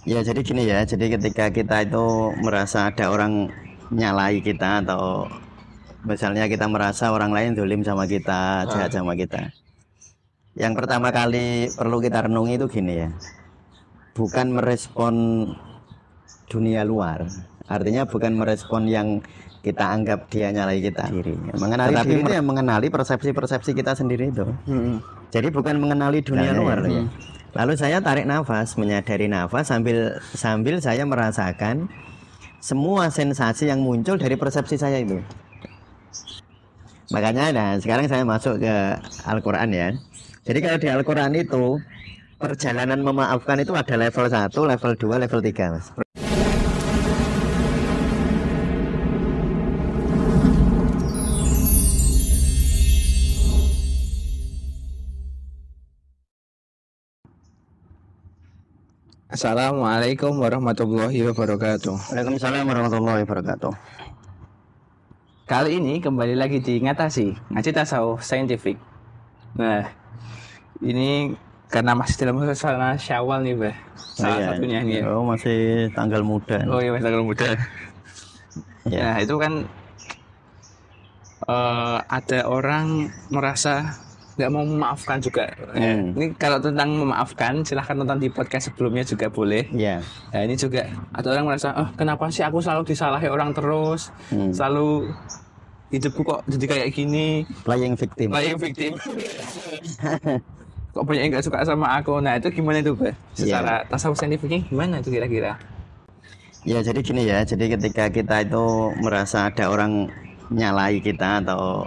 Ya jadi gini ya, jadi ketika kita itu merasa ada orang nyalai kita atau misalnya kita merasa orang lain dolim sama kita, jahat sama kita. Yang pertama kali perlu kita renungi itu gini ya, bukan merespon dunia luar. Artinya bukan merespon yang kita anggap dia nyalai kita. Mengenali diri itu yang mengenali persepsi-persepsi kita sendiri itu. Jadi bukan mengenali dunia luar loh ya. Lalu saya tarik nafas, menyadari nafas sambil saya merasakan semua sensasi yang muncul dari persepsi saya itu. Makanya nah sekarang saya masuk ke Al-Quran ya. Jadi kalau di Al-Quran itu perjalanan memaafkan itu ada level 1, level 2, level 3 Mas. Assalamualaikum warahmatullahi wabarakatuh. Waalaikumsalam warahmatullahi wabarakatuh. Kali ini kembali lagi di Ngatasi Ngaji Tasawuf Saintifik. Nah, ini karena masih dalam suasana Syawal nih, Bah. Salah satunya nih. Oh, masih tanggal muda. Oh iya, masih tanggal muda. Ya. Nah, itu kan ada orang merasa nggak mau memaafkan juga. Ini kalau tentang memaafkan, silahkan nonton di podcast sebelumnya juga boleh. Ya. Nah, ini juga ada orang merasa, kenapa sih aku selalu disalahi orang terus, selalu hidupku kok jadi kayak gini, Playing victim. Kok banyak yang nggak suka sama aku. Nah itu gimana itu, Bah? Secara tasawuf saintifiknya gimana itu kira-kira? Ya jadi gini ya, jadi ketika kita itu merasa ada orang nyalai kita atau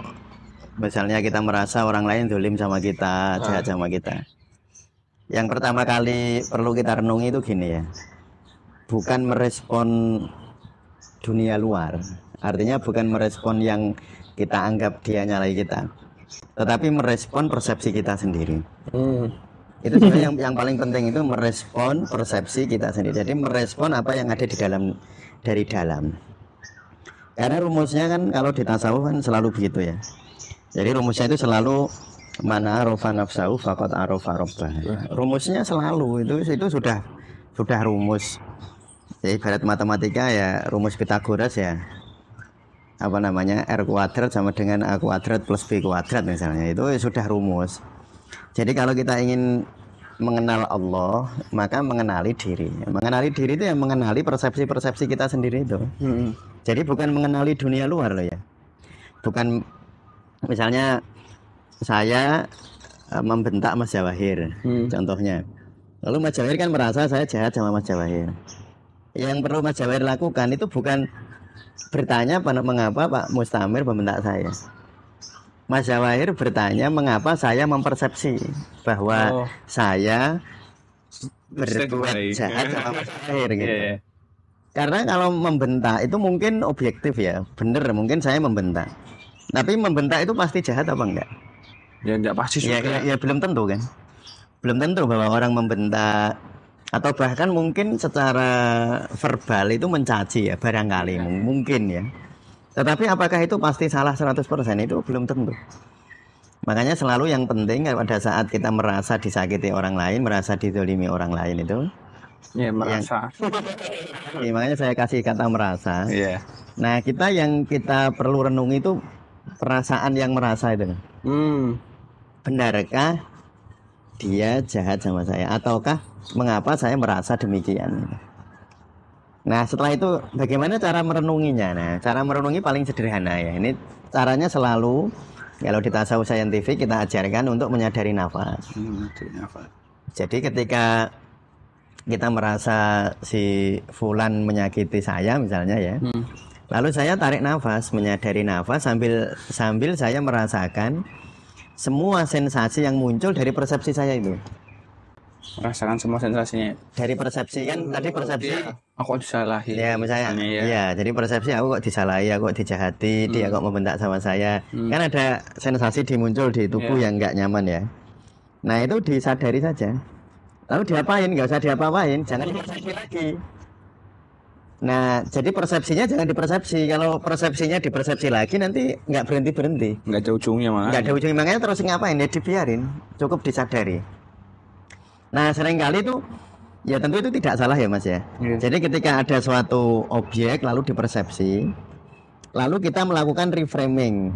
misalnya kita merasa orang lain dolim sama kita, jahat sama kita. Yang pertama kali perlu kita renungi itu gini ya, bukan merespon dunia luar. Artinya bukan merespon yang kita anggap dia nyalai kita, tetapi merespon persepsi kita sendiri. Itu sebenarnya yang paling penting itu merespon persepsi kita sendiri. Jadi merespon apa yang ada di dalam, dari dalam. Karena rumusnya kan kalau di tasawuf kan selalu begitu ya. Jadi rumusnya itu selalu mana arofa nafsahu faqad arofa rabbah. Rumusnya selalu itu sudah rumus. Jadi ibarat matematika ya, rumus Pythagoras ya. Apa namanya? R kuadrat sama dengan A kuadrat plus B kuadrat misalnya. Itu sudah rumus. Jadi kalau kita ingin mengenal Allah, maka mengenali diri. Mengenali diri itu yang mengenali persepsi-persepsi kita sendiri itu. Jadi bukan mengenali dunia luar loh ya. Bukan misalnya saya membentak Mas Jawahir, contohnya. Lalu Mas Jawahir kan merasa saya jahat sama Mas Jawahir. Yang perlu Mas Jawahir lakukan itu bukan bertanya mengapa Pak Mustamir membentak saya. Mas Jawahir bertanya mengapa saya mempersepsi bahwa saya berbuat jahat sama Mas Jawahir gitu. Karena kalau membentak itu mungkin objektif ya, bener mungkin saya membentak. Tapi membentak itu pasti jahat apa enggak? Ya enggak pasti juga. Ya belum tentu kan. Belum tentu bahwa orang membentak atau bahkan mungkin secara verbal itu mencaci ya, barangkali mungkin ya. Tetapi apakah itu pasti salah 100%? Itu belum tentu. Makanya selalu yang penting pada saat kita merasa disakiti orang lain, merasa dizolimi orang lain itu ya merasa. Makanya saya kasih kata merasa. Nah kita yang kita perlu renungi itu perasaan yang merasa itu. Benarkah dia jahat sama saya, ataukah mengapa saya merasa demikian? Nah setelah itu bagaimana cara merenunginya? Nah cara merenungi paling sederhana ya. Ini caranya selalu kalau di tasawuf saintifik kita ajarkan untuk menyadari nafas. Jadi ketika kita merasa si fulan menyakiti saya misalnya ya, lalu saya tarik nafas, menyadari nafas sambil saya merasakan semua sensasi yang muncul dari persepsi saya itu. Merasakan semua sensasinya dari persepsi kan tadi persepsi aku kok disalahi ya misalnya ya jadi persepsi aku kok disalahi, aku kok dijahati, dia kok membentak sama saya, kan ada sensasi dimuncul di tubuh yang nggak nyaman ya. Nah itu disadari saja, lalu diapain? Nggak usah diapa-apain, jangan dipersepsi lagi. Nah jadi persepsinya jangan dipersepsi. Kalau persepsinya dipersepsi lagi nanti nggak berhenti, nggak ada ujungnya malah. Nggak ada ujungnya, makanya terus ngapain ya, dibiarin, cukup disadari. Nah seringkali tuh Ya tentu itu tidak salah ya Mas ya. Jadi ketika ada suatu objek lalu dipersepsi, lalu kita melakukan reframing.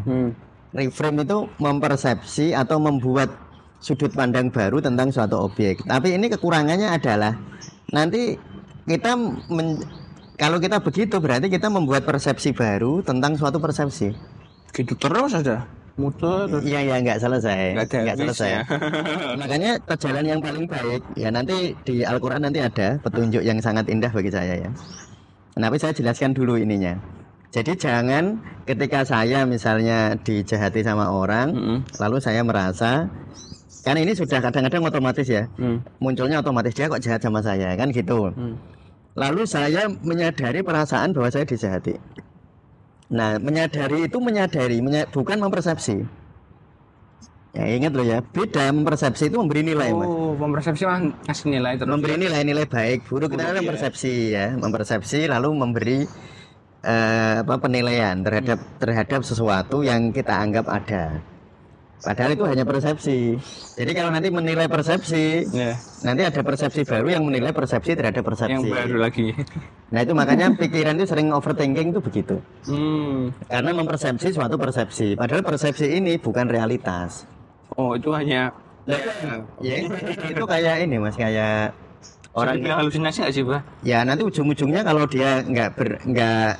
Reframe itu mempersepsi atau membuat sudut pandang baru tentang suatu objek. Tapi ini kekurangannya adalah nanti kita kalau kita begitu berarti kita membuat persepsi baru tentang suatu persepsi. Gitu terus aja. Muter. Iya nggak selesai. Nggak selesai. Ya. Makanya jalan yang paling baik ya nanti di Al-Quran nanti ada petunjuk yang sangat indah bagi saya ya. Tapi saya jelaskan dulu ininya. Jadi jangan ketika saya misalnya dijahati sama orang, lalu saya merasa kan ini sudah kadang-kadang otomatis ya, munculnya otomatis dia kok jahat sama saya kan gitu. Lalu saya menyadari perasaan bahwa saya dijahati. Nah menyadari itu bukan mempersepsi. Ya ingat loh ya, beda mempersepsi itu memberi nilai Mas. Mempersepsi mah kasih nilai terus. Memberi nilai baik, buruk kita kan mempersepsi ya, mempersepsi lalu memberi penilaian terhadap sesuatu yang kita anggap ada. Padahal itu hanya persepsi. Jadi kalau nanti menilai persepsi, nanti ada persepsi baru yang menilai persepsi terhadap persepsi. Yang baru lagi. Nah itu makanya pikiran itu sering overthinking itu begitu. Karena mempersepsi suatu persepsi. Padahal persepsi ini bukan realitas. Oh itu hanya. Ya itu kayak ini Mas, kayak orang yang halusinasi nggak sih Pak? Ya nanti ujung-ujungnya kalau dia nggak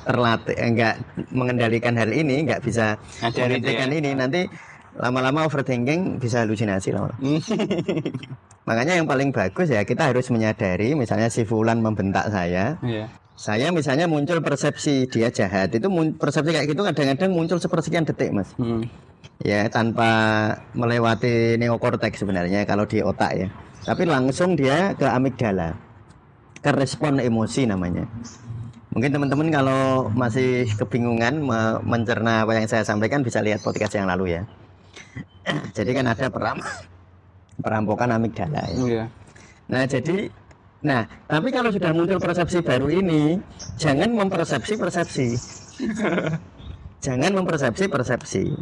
terlatih, nggak mengendalikan hal ini, nggak bisa menghentikan ini, nanti lama-lama overthinking bisa halusinasi lah. Makanya yang paling bagus ya kita harus menyadari, misalnya si Fulan membentak saya, saya misalnya muncul persepsi dia jahat, itu persepsi kayak gitu kadang-kadang muncul sepersekian detik Mas. Ya tanpa melewati neokortex sebenarnya kalau di otak ya. Tapi langsung dia ke amigdala, ke respon emosi namanya. Mungkin teman-teman kalau masih kebingungan mencerna apa yang saya sampaikan bisa lihat podcast yang lalu ya. Jadi kan ada perampokan amigdala ya. Nah tapi kalau sudah muncul persepsi baru ini, jangan mempersepsi persepsi. Jangan mempersepsi persepsi.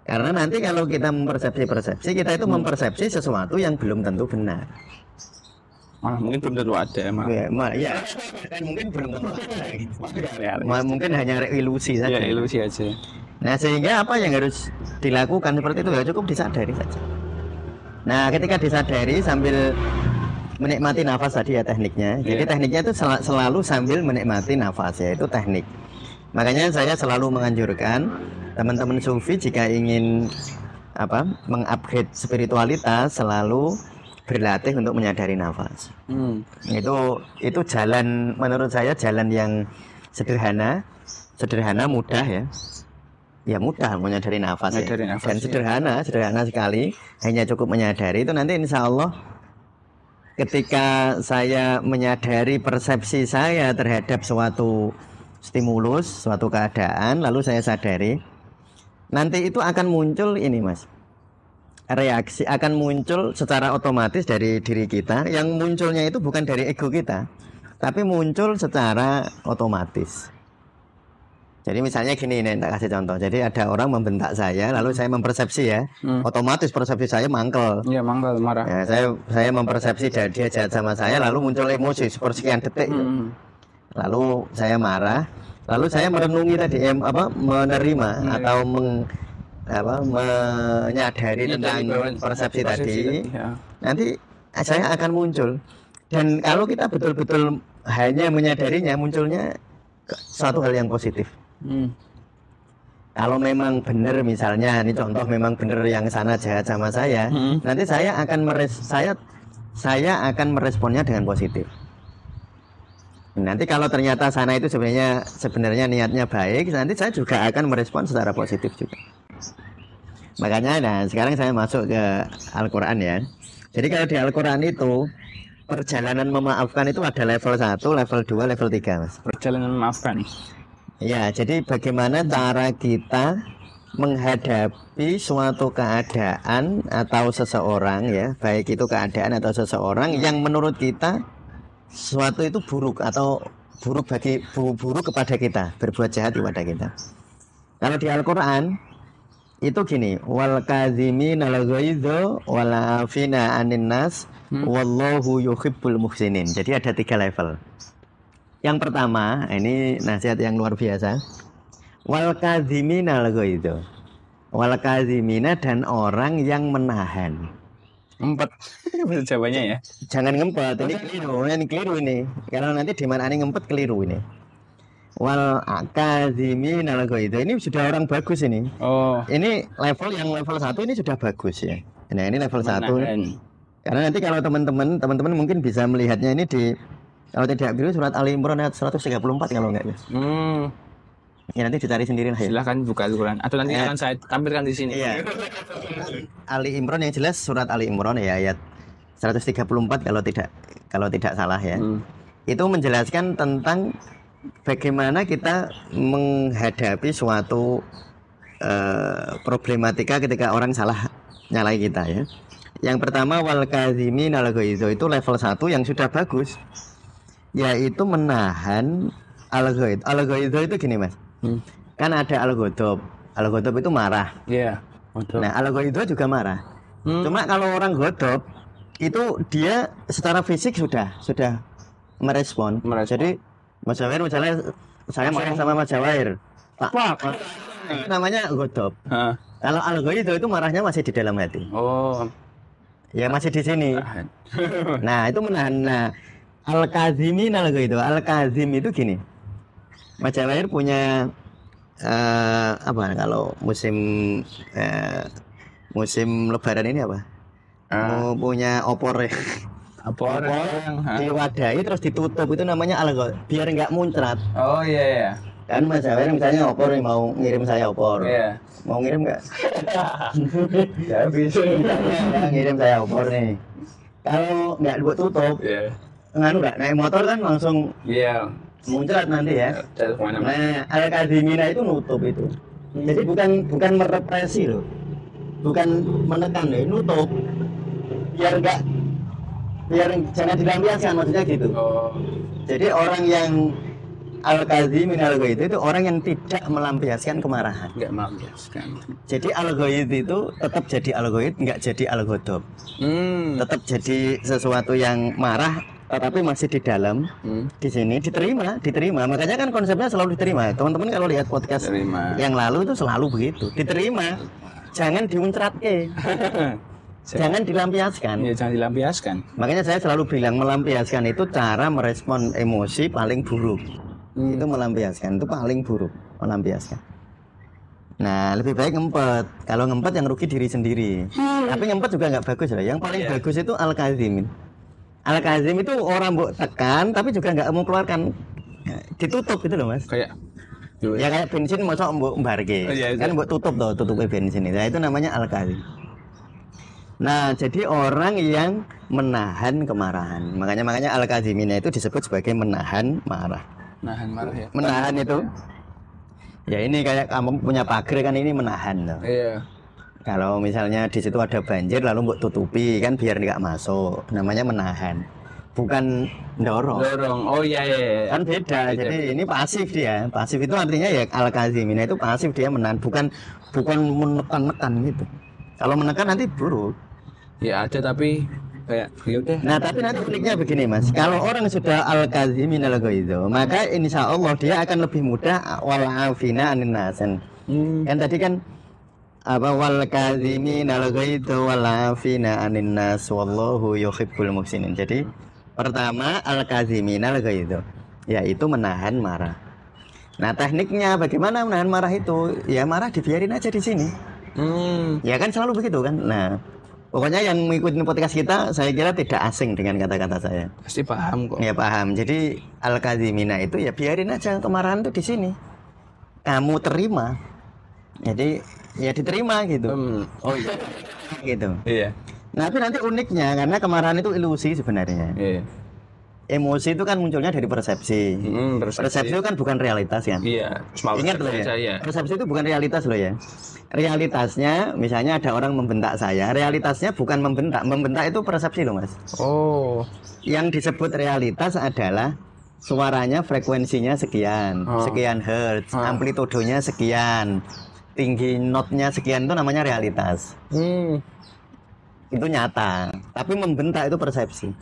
Karena nanti kalau kita mempersepsi persepsi, kita itu mempersepsi sesuatu yang belum tentu benar. Mungkin belum tentu ada emang. Ya, kan mungkin belum tentu ada. Mungkin hanya ilusi saja. Ya, ilusi aja. Nah, sehingga apa yang harus dilakukan seperti itu ya cukup disadari saja. Nah, ketika disadari sambil menikmati nafas tadi ya tekniknya. Jadi tekniknya itu selalu sambil menikmati nafas ya, itu teknik. Makanya saya selalu menganjurkan teman-teman sufi jika ingin mengupgrade spiritualitas selalu berlatih untuk menyadari nafas. Itu jalan menurut saya jalan yang sederhana, mudah ya. Ya mudah menyadari nafas ya. Dan sederhana sekali, hanya cukup menyadari itu nanti insya Allah ketika saya menyadari persepsi saya terhadap suatu stimulus, suatu keadaan, lalu saya sadari, nanti itu akan muncul ini Mas, reaksi akan muncul secara otomatis dari diri kita, yang munculnya itu bukan dari ego kita, tapi muncul secara otomatis. Jadi misalnya gini, ini tak kasih contoh. Jadi ada orang membentak saya, lalu saya mempersepsi ya, otomatis persepsi saya mangkel. Iya mangkel, marah. Ya, saya mempersepsi dia jahat sama saya, lalu muncul emosi sepersekian detik. Lalu saya marah, lalu saya merenungi tadi menerima atau menyadari tentang persepsi tadi. Nanti saya akan muncul. Dan kalau kita betul-betul hanya menyadarinya, munculnya suatu hal yang positif. Kalau memang benar misalnya, ini contoh memang benar yang sana jahat sama saya, nanti saya akan meresponnya dengan positif. Nanti kalau ternyata sana itu sebenarnya niatnya baik, nanti saya juga akan merespon secara positif juga. Makanya sekarang saya masuk ke Al-Quran ya. Jadi kalau di Al-Quran itu perjalanan memaafkan itu ada level 1, level 2, level 3 Mas. Perjalanan memaafkan. Ya, jadi bagaimana cara kita menghadapi suatu keadaan atau seseorang ya, baik itu keadaan atau seseorang yang menurut kita sesuatu itu buruk atau buruk kepada kita, berbuat jahat kepada kita. Kalau di Al-Quran itu gini, wal kadhimina al ghaidha wal afina 'anil nas wallahu yuhibbul muhsinin. Jadi ada 3 level. Yang pertama, ini nasihat yang luar biasa. Wal kadhimina al ghaidha. Wal kadhimina, dan orang yang menahan. Empat bahasa Jawanya ya. Jangan ngempet, ini keliru ini. Karena nanti di mana ini ngempet keliru ini. Wal kadhimin al ghaidha, ini sudah orang bagus ini. Oh. Ini level 1 ini sudah bagus ya. Nah, ini level 1. Karena nanti kalau teman-teman mungkin bisa melihatnya ini di, kalau tidak keliru, surat Ali Imran ayat 134 kalau enggak ya. Ya nanti dicari sendiri lah ya. Silakan buka Al-Quran atau nanti akan saya tampilkan di sini. Iya. Ali Imran yang jelas surat Ali Imran ya ayat 134 kalau tidak salah ya. Itu menjelaskan tentang bagaimana kita menghadapi suatu problematika ketika orang salah nyalai kita ya. Yang pertama wal kadhimin al ghaidha, itu level 1 yang sudah bagus. Yaitu menahan al ghaidha. Al ghaidha itu gini Mas. Kan ada al-ghadab. Al-ghadab itu marah. Iya. Nah, al-ghaidha juga marah. Cuma kalau orang ghadab itu dia secara fisik sudah merespon. Jadi Mas Jawair misalnya saya marah sama Mas Jawair. Pak. Itu namanya ghadab. Kalau al-ghaidha itu marahnya masih di dalam hati. Oh. Ya masih di sini. Nah, itu menahan. Nah, al-kadhimin al-ghaidha. Al-kadhim itu gini. Mas Jawair punya apa kalau musim lebaran ini apa? Punya opor ya. Opor diwadahi terus ditutup, itu namanya al-ghaidha, biar nggak muncrat. Oh iya. Kan Mas Jawair misalnya opor nih, mau ngirim saya opor. Iya. Mau ngirim nggak? Ya bisa. Ngirim saya opor nih. Kalau nggak buat tutup, nganu nggak naik motor kan langsung. Iya. Muncrat nanti ya. Nah, al-kadhimina itu nutup itu. Jadi bukan merepresi loh. Bukan menekan loh, nutup. Biar jangan dilampiaskan, maksudnya gitu. Oh. Jadi orang yang al-kadhimin al-ghaidha itu orang yang tidak melampiaskan kemarahan. Enggak melampiaskan. Jadi al-ghaidha itu tetap jadi al-ghaidha, enggak jadi al-ghadab. Tetap jadi sesuatu yang marah tetapi masih di dalam, di sini diterima. Makanya kan konsepnya selalu diterima. Teman-teman kalau lihat podcast yang lalu itu selalu begitu, diterima. Jangan diuncratke. Jangan dilampiaskan. Ya, jangan dilampiaskan. Makanya saya selalu bilang melampiaskan itu cara merespon emosi paling buruk. Itu melampiaskan itu paling buruk, melampiaskan. Nah, lebih baik ngempet. Kalau ngempet yang rugi diri sendiri. Tapi ngempet juga nggak bagus lah. Yang paling bagus itu al-kadhimin. Al-kadhim itu orang mbok tekan tapi juga nggak mau keluarkan, ditutup gitu loh Mas. Kayak ya kayak bensin mosok mbok mbarke. Kan mbok tutup toh, tutupnya bensin itu. Nah, itu namanya al-kadhim. Nah, jadi orang yang menahan kemarahan. Makanya al-kadhimina itu disebut sebagai menahan marah. Nahan marah ya. Menahan itu. Ya ini kayak kamu punya pagar kan, ini menahan loh. Iya. Kalau misalnya di situ ada banjir lalu mbok tutupi kan biar nggak masuk, namanya menahan, bukan dorong. Oh iya. Kan beda. Jadi ini pasif dia. Pasif itu artinya ya al-kadhimina itu pasif, dia menahan, bukan menekan gitu. Kalau menekan nanti buruk. Ya ada tapi kayak yaudah. Nah tapi nanti uniknya begini Mas, kalau orang sudah al-kadhimina al-ghaidha, maka insya Allah dia akan lebih mudah wal afina 'anil nas. Kan tadi kan apa wal kadhimina al-ghaidha wal afina 'anil nas wallahu yuhibbul muhsinin. Jadi pertama al-kadhimina al-ghaidha, yaitu menahan marah. Nah tekniknya bagaimana menahan marah itu? Ya marah dibiarin aja di sini. Ya kan selalu begitu kan. Nah pokoknya yang mengikuti podcast kita saya kira tidak asing dengan kata-kata saya. Pasti paham kok. Ya paham. Jadi al-kadhimina itu ya biarin aja kemarahan itu di sini. Kamu terima. Jadi ya diterima gitu. Oh iya. Gitu. Iya. Nah, tapi nanti uniknya karena kemarahan itu ilusi sebenarnya. Iya. Emosi itu kan munculnya dari persepsi. Persepsi itu kan bukan realitas kan. Iya. Ingat loh ya. Persepsi itu bukan realitas loh ya. Realitasnya misalnya ada orang membentak saya, realitasnya bukan membentak. Membentak itu persepsi loh Mas. Oh. Yang disebut realitas adalah suaranya frekuensinya sekian, sekian hertz, amplitudenya sekian. tinggi notnya sekian itu namanya realitas. Itu nyata. Tapi membentak itu persepsi.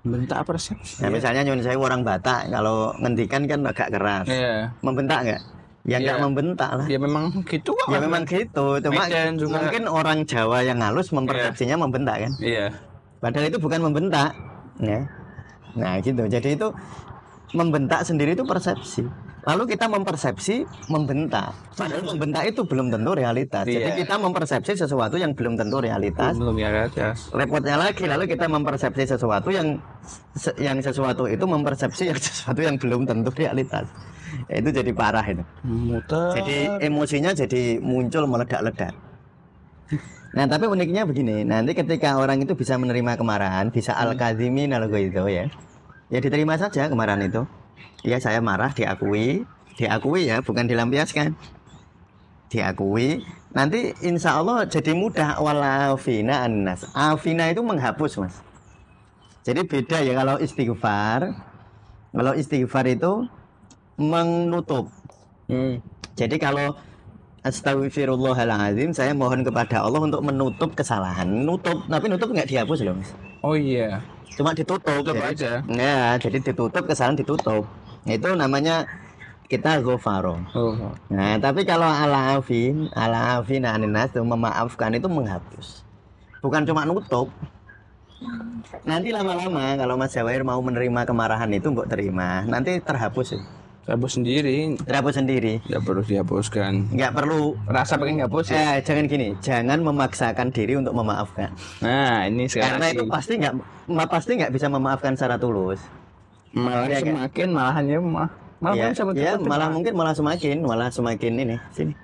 Bentak persepsi. Nah, misalnya nyuwun saya orang Batak kalau ngendikan kan agak keras. Iya. Membentak nggak? Ya nggak membentak lah. Ya memang gitu kok. Ya memang gitu. Cuma juga. Mungkin orang Jawa yang halus mempersepsinya membentak kan. Iya. Padahal itu bukan membentak. Ya. Nah gitu. Jadi itu membentak sendiri itu persepsi. Lalu kita mempersepsi membentak. Padahal membentak itu belum tentu realitas. Iya. Jadi kita mempersepsi sesuatu yang belum tentu realitas. Belum realitas. Repotnya lagi, lalu kita mempersepsi sesuatu yang sesuatu itu mempersepsi sesuatu yang belum tentu realitas. Ya, itu jadi parah itu. Muter. Jadi emosinya jadi muncul meledak-ledak. Nah tapi uniknya begini, nanti ketika orang itu bisa menerima kemarahan, bisa al-kadhimin al-ghaidho ya diterima saja kemarahan itu. Ya saya marah, diakui ya, bukan dilampiaskan, diakui. Nanti insya Allah jadi mudah. Walafina annas, afina itu menghapus mas. Jadi beda ya kalau istighfar itu menutup. Jadi kalau Astaghfirullahaladzim, saya mohon kepada Allah untuk menutup kesalahan. Tapi nutup nggak dihapus loh mas. Oh iya. Cuma ditutup aja. Ya, jadi ditutup, kesalahan ditutup. Itu namanya kita ghafaro. Nah, tapi kalau ala afin aninas itu memaafkan itu menghapus. Bukan cuma nutup. Nanti lama-lama kalau Mas Jawair mau menerima kemarahan itu mbok terima, nanti terhapus ya. Terhapus sendiri. Nggak perlu dihapuskan. Nggak perlu. Rasa pengen hapus ya. Jangan gini, jangan memaksakan diri untuk memaafkan. Nah ini sekarang. Karena itu pasti nggak bisa memaafkan secara tulus. Malah ya, semakin malahannya malah mungkin malah semakin ini sini.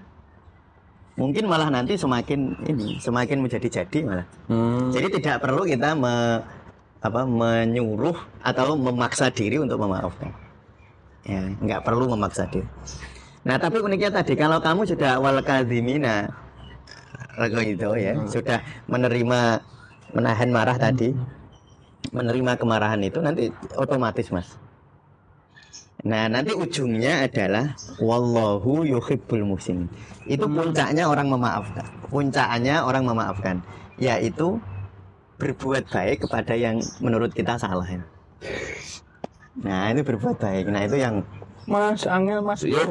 Mungkin malah nanti semakin menjadi malah. Jadi tidak perlu kita menyuruh atau memaksa diri untuk memaafkan. Ya, nggak perlu memaksa diri. Nah, tapi uniknya tadi kalau kamu sudah wal kadhimina itu ya, sudah menahan marah tadi, menerima kemarahan itu nanti otomatis mas. Nah, nanti ujungnya adalah wallahu yuhibbul muhsinin. Itu puncaknya orang memaafkan. Yaitu berbuat baik kepada yang menurut kita salah. Nah, itu berbuat baik. Nah, itu yang Mas Angel Mas. Ya,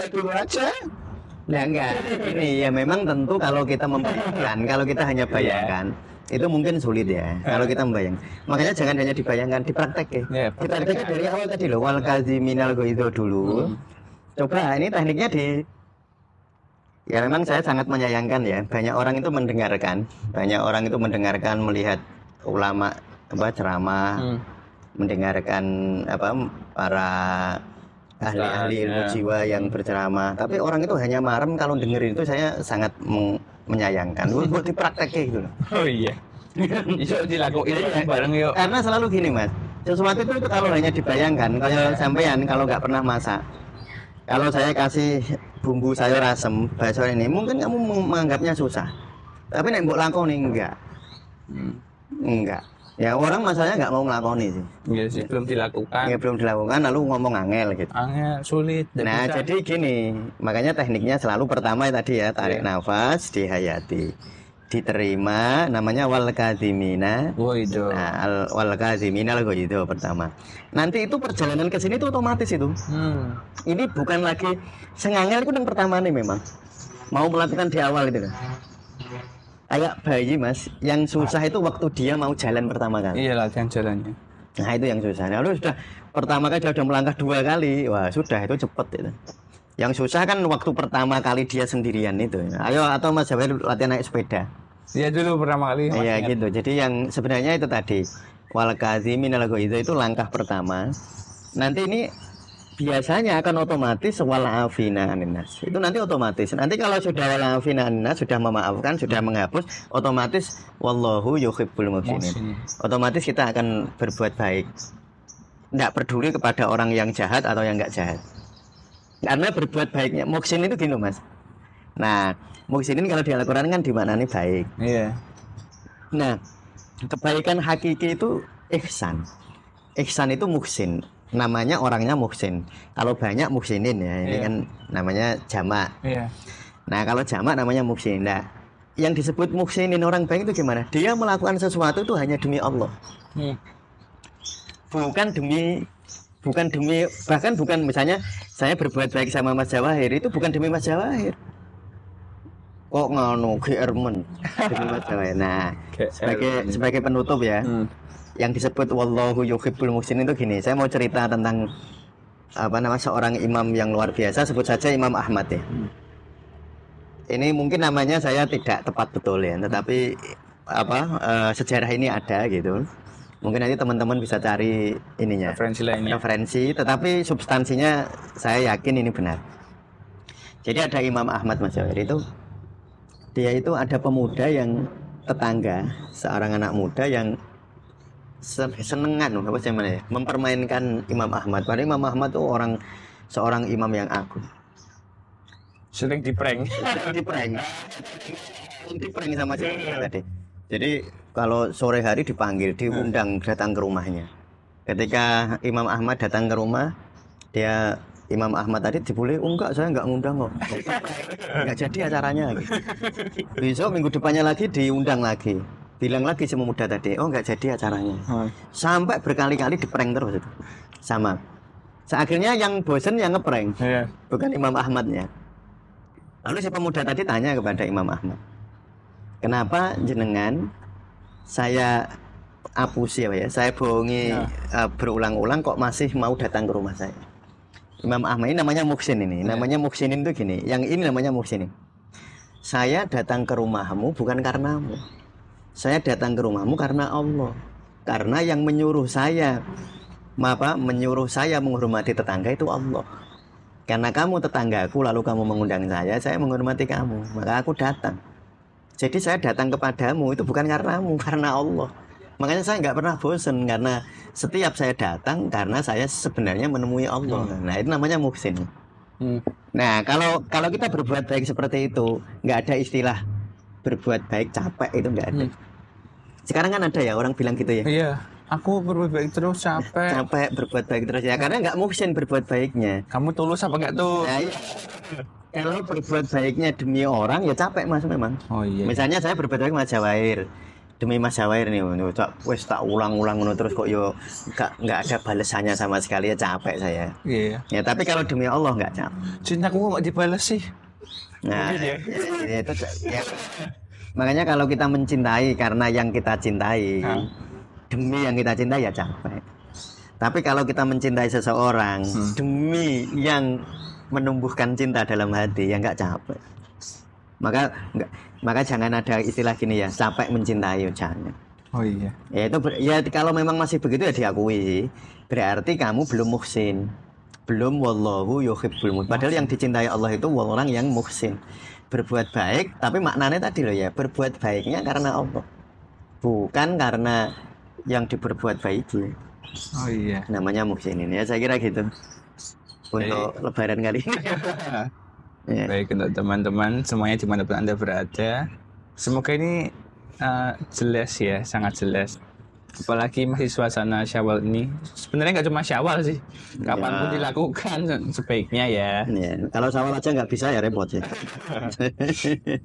dulu aja. Nah, enggak. Ini ya memang tentu kalau kita membayangkan, kalau kita hanya bayangkan, itu mungkin sulit ya. Kalau kita membayangkan. Makanya jangan hanya dibayangkan, dipraktek ya. Kita dari awal tadi loh, wal kadhiminal ghaidho dulu. Coba ini tekniknya ya memang saya sangat menyayangkan ya. Banyak orang itu mendengarkan, melihat ulama ceramah. Mendengarkan para ahli ilmu jiwa yang berceramah, tapi orang itu hanya marem kalau dengerin itu. Saya sangat menyayangkan. Buat diprakteknya gitu loh. Oh iya. Bisa dilakuin bareng yuk. Karena selalu gini mas, sesuatu itu kalau hanya dibayangkan, kayak sampean kalau nggak pernah masak, kalau saya kasih bumbu sayur asem bakso ini, mungkin kamu menganggapnya susah, tapi nek mbok lakoni enggak. Ya orang masalahnya nggak mau ngelakoni sih. Iya sih, belum dilakukan lalu ngomong angel gitu. Angel sulit. Nah bisa. Jadi gini, makanya tekniknya selalu pertama tadi ya, tarik nafas, dihayati, diterima, namanya wal kadhimina. Nah, wal kadhimina itu pertama. Nanti itu perjalanan ke sini itu otomatis itu. Ini bukan lagi sengangel itu yang pertama nih memang. Mau melakukan di awal itu kan. Kayak bayi mas, yang susah itu waktu dia mau jalan pertama kali. Iya latihan jalannya. Nah itu yang susah. Lalu sudah pertama kali sudah melangkah 2 kali, wah sudah itu cepet itu. Yang susah kan waktu pertama kali dia sendirian itu. Ayo atau mas Jawair latihan naik sepeda. Iya dulu pertama kali. Iya gitu. Jadi yang sebenarnya itu tadi wal kadhiminal ghaidho itu langkah pertama. Nanti ini biasanya akan otomatis wal afina aninnas. Itu nanti otomatis. Nanti kalau sudah wal afina aninnas, sudah memaafkan, sudah menghapus, otomatis wallahu yuhibbul muhsinin. Otomatis kita akan berbuat baik. Tidak peduli kepada orang yang jahat atau yang enggak jahat. Karena berbuat baiknya muhsin itu gini mas. Nah, muhsinin kalau di Al-Qur'an kan dimaknani baik. Iya. Nah, kebaikan hakiki itu ihsan. Ihsan itu muhsin. Namanya orangnya muhsin. Kalau banyak muhsinin ya, ini kan namanya jamak. Iya. Nah, kalau jamak namanya muhsin. Nah, yang disebut muhsinin orang baik itu gimana? Dia melakukan sesuatu itu hanya demi Allah. Bukan demi bahkan bukan misalnya saya berbuat baik sama Mas Jawahir itu bukan demi Mas Jawahir. Kok ngono GR men demi Mas Jawahir. Nah, sebagai penutup ya. Yang disebut wallahu yuhibbul muhsinin itu gini. Saya mau cerita tentang seorang imam yang luar biasa, sebut saja Imam Ahmad ya. Ini mungkin namanya saya tidak tepat betul ya, tetapi sejarah ini ada gitu. Mungkin nanti teman-teman bisa cari ininya referensi, tetapi substansinya saya yakin ini benar. Jadi ada Imam Ahmad Mas Jawahir itu, dia itu ada pemuda yang tetangga, seorang anak muda yang senengan mempermainkan Imam Ahmad. Padahal Imam Ahmad itu seorang imam yang agung. Sering diprank sama dia tadi. Jadi kalau sore hari dipanggil, diundang datang ke rumahnya. Ketika Imam Ahmad datang ke rumah, Imam Ahmad tadi dibully, enggak saya enggak ngundang kok. Enggak jadi acaranya. Besok minggu depannya lagi diundang lagi. Bilang lagi sama muda tadi, oh enggak jadi acaranya. Sampai berkali-kali diprank terus itu. Sama. Akhirnya yang bosen yang ngeprank. Bukan Imam Ahmadnya. Lalu si pemuda tadi tanya kepada Imam Ahmad, kenapa jenengan saya apusi saya bohongi berulang-ulang kok masih mau datang ke rumah saya? Imam Ahmad ini namanya muhsin ini, namanya muhsinin itu gini, yang ini namanya muhsinin. Saya datang ke rumahmu bukan karenamu, saya datang ke rumahmu karena Allah, karena yang menyuruh saya menghormati tetangga itu Allah. Karena kamu tetanggaku lalu kamu mengundang saya menghormati kamu, maka aku datang. Jadi saya datang kepadamu itu bukan karenamu, karena Allah. Makanya saya nggak pernah bosan, karena setiap saya datang karena saya sebenarnya menemui Allah. Nah itu namanya muhsin. Nah kalau kita berbuat baik seperti itu, nggak ada istilah berbuat baik capek, itu nggak ada. Sekarang kan ada ya orang bilang gitu ya. Iya. Aku berbuat baik terus capek berbuat baik terus ya, karena nggak muhsin berbuat baiknya. Kamu tulus apa nggak tuh? Nah, iya. Kalau berbuat baiknya demi orang ya capek Mas memang. Oh iya. Misalnya saya berbuat baik Mas Jawahir, demi Mas Jawahir nih, wes tak ulang-ulang terus kok yo nggak ada balasannya sama sekali, ya capek saya. Iya. Ya tapi kalau demi Allah nggak capek. Cintaku mau dibalas sih. Nah, itu ya. Makanya kalau kita mencintai karena yang kita cintai, demi yang kita cintai ya capek. Tapi kalau kita mencintai seseorang demi yang menumbuhkan cinta dalam hati, ya nggak capek. Maka jangan ada istilah gini ya, capek mencintai, jangan. Oh iya. Ya itu kalau memang masih begitu ya diakui. Berarti kamu belum muhsin. Belum wallahu yuhibbul muhsin. Padahal yang dicintai Allah itu orang yang muhsin. Berbuat baik, tapi maknanya tadi loh ya, berbuat baiknya karena Allah. Bukan karena yang diperbuat baik. Oh iya. Namanya muhsinin ya, saya kira gitu. Untuk lebaran kali ini. Ya. Baik untuk teman-teman semuanya dimanapun Anda berada, semoga ini jelas ya, sangat jelas. Apalagi masih suasana Syawal ini, sebenarnya nggak cuma Syawal sih, kapanpun dilakukan sebaiknya ya. Kalau Syawal aja nggak bisa ya repot sih.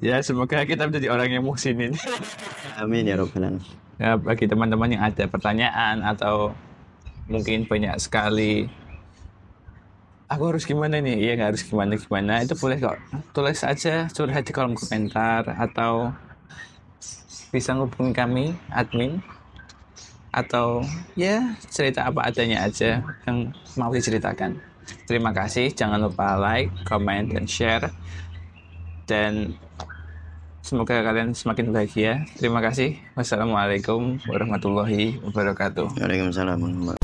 Ya semoga kita menjadi orang yang muhsinin. Amin ya robbal alamin. Ya, bagi teman-teman yang ada pertanyaan atau mungkin banyak sekali, aku harus gimana nih? Iya nggak harus gimana? Itu boleh kok. Tulis aja, curhat di kolom komentar atau bisa ngubungi kami, admin, atau ya cerita apa adanya aja yang mau diceritakan. Terima kasih. Jangan lupa like, comment, dan share. Dan semoga kalian semakin bahagia. Terima kasih. Wassalamualaikum warahmatullahi wabarakatuh. Waalaikumsalam.